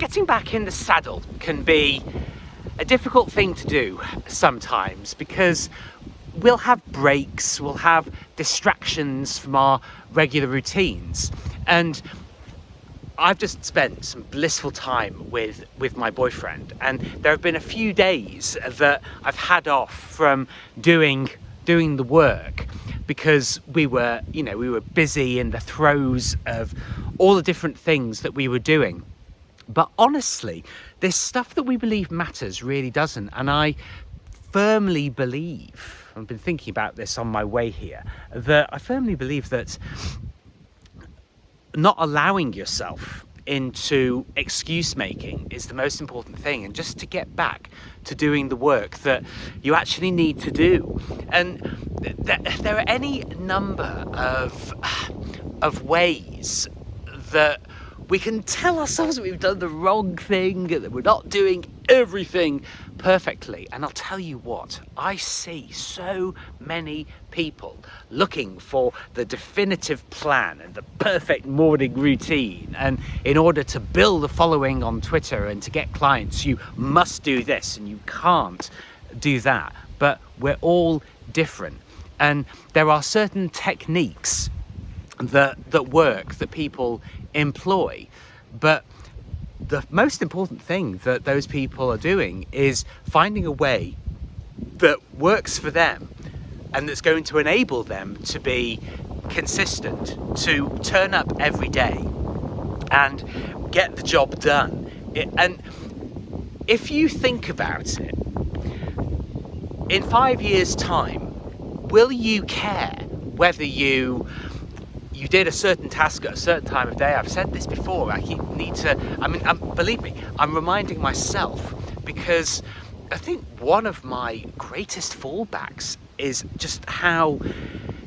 getting back in the saddle can be a difficult thing to do sometimes, because we'll have breaks, we'll have distractions from our regular routines. And I've just spent some blissful time with my boyfriend, and there have been a few days that I've had off from doing the work, because we were busy in the throes of all the different things that we were doing. But honestly, this stuff that we believe matters really doesn't. And I firmly believe, I've been thinking about this on my way here, that I firmly believe that not allowing yourself into excuse making is the most important thing, and just to get back to doing the work that you actually need to do. And there are any number of ways that we can tell ourselves that we've done the wrong thing, that we're not doing everything perfectly. And I'll tell you what, I see so many people looking for the definitive plan and the perfect morning routine. And in order to build a following on Twitter and to get clients, you must do this and you can't do that. But we're all different. And there are certain techniques that work, that people employ. But the most important thing that those people are doing is finding a way that works for them and that's going to enable them to be consistent, to turn up every day and get the job done. And if you think about it, in 5 years' time, will you care whether you did a certain task at a certain time of day? I've said this before. Believe me, I'm reminding myself, because I think one of my greatest fallbacks is just how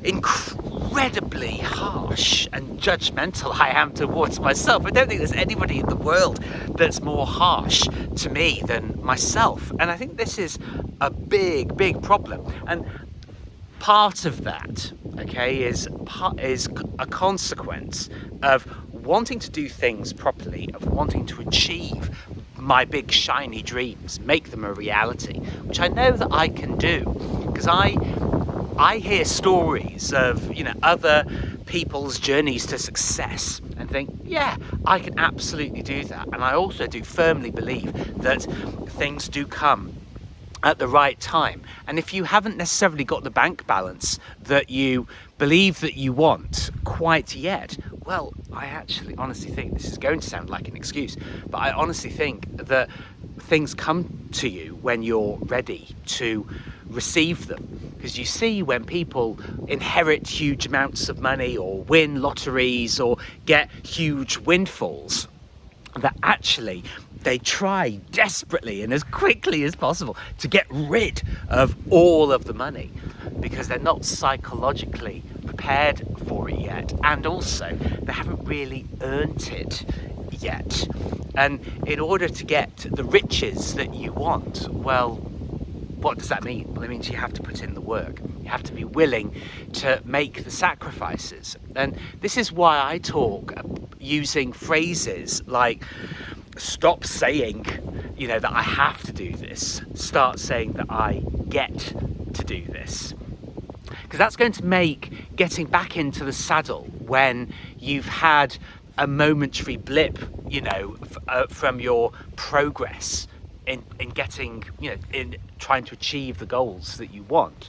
incredibly harsh and judgmental I am towards myself. I don't think there's anybody in the world that's more harsh to me than myself. And I think this is a big, big problem. And part of that, okay, is a consequence of wanting to do things properly, of wanting to achieve my big shiny dreams, make them a reality, which I know that I can do, because I hear stories of other people's journeys to success and think, yeah, I can absolutely do that. And I also do firmly believe that things do come at the right time. And if you haven't necessarily got the bank balance that you believe that you want quite yet, well, I actually honestly think, this is going to sound like an excuse, but I honestly think that things come to you when you're ready to receive them. Because you see, when people inherit huge amounts of money or win lotteries or get huge windfalls, that actually they try desperately and as quickly as possible to get rid of all of the money, because they're not psychologically prepared for it yet, and also they haven't really earned it yet. And in order to get the riches that you want, well, what does that mean? Well, it means you have to put in the work. You have to be willing to make the sacrifices. And this is why I talk using phrases like, stop saying, that I have to do this. Start saying that I get to do this. Because that's going to make getting back into the saddle when you've had a momentary blip, from your progress in getting, in trying to achieve the goals that you want.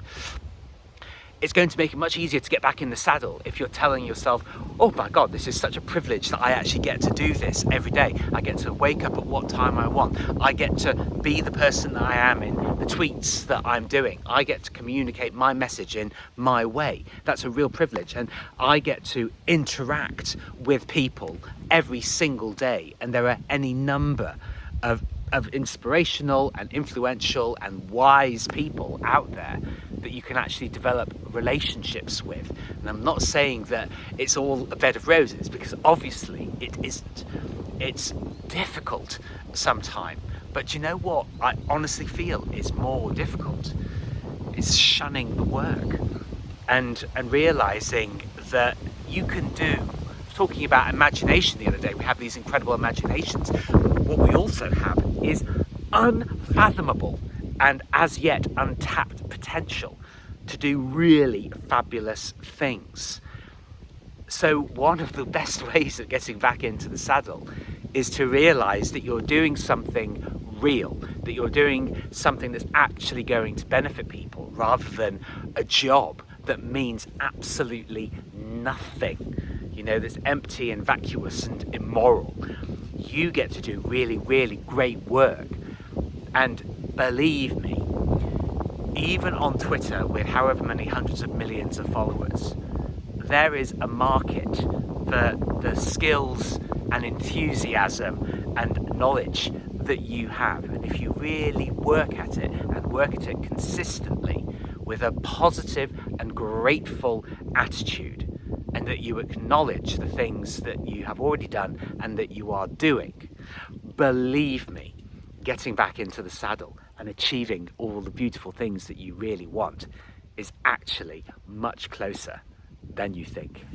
It's going to make it much easier to get back in the saddle if you're telling yourself, oh my God, this is such a privilege that I actually get to do this every day. I get to wake up at what time I want. I get to be the person that I am in the tweets that I'm doing. I get to communicate my message in my way. That's a real privilege. And I get to interact with people every single day. And there are any number of inspirational and influential and wise people out there that you can actually develop relationships with. And I'm not saying that it's all a bed of roses, because obviously it isn't. It's difficult sometimes, but you know what I honestly feel is more difficult? It's shunning the work and realizing that you can do talking about imagination the other day. We have these incredible imaginations. What we also have is unfathomable and as yet untapped potential to do really fabulous things. So one of the best ways of getting back into the saddle is to realize that you're doing something real, that you're doing something that's actually going to benefit people, rather than a job that means absolutely nothing, that's empty and vacuous and immoral. You get to do really, really great work. And believe me, even on Twitter with however many hundreds of millions of followers, there is a market for the skills and enthusiasm and knowledge that you have. And if you really work at it and work at it consistently with a positive and grateful attitude, and that you acknowledge the things that you have already done and that you are doing, believe me, getting back into the saddle and achieving all the beautiful things that you really want is actually much closer than you think.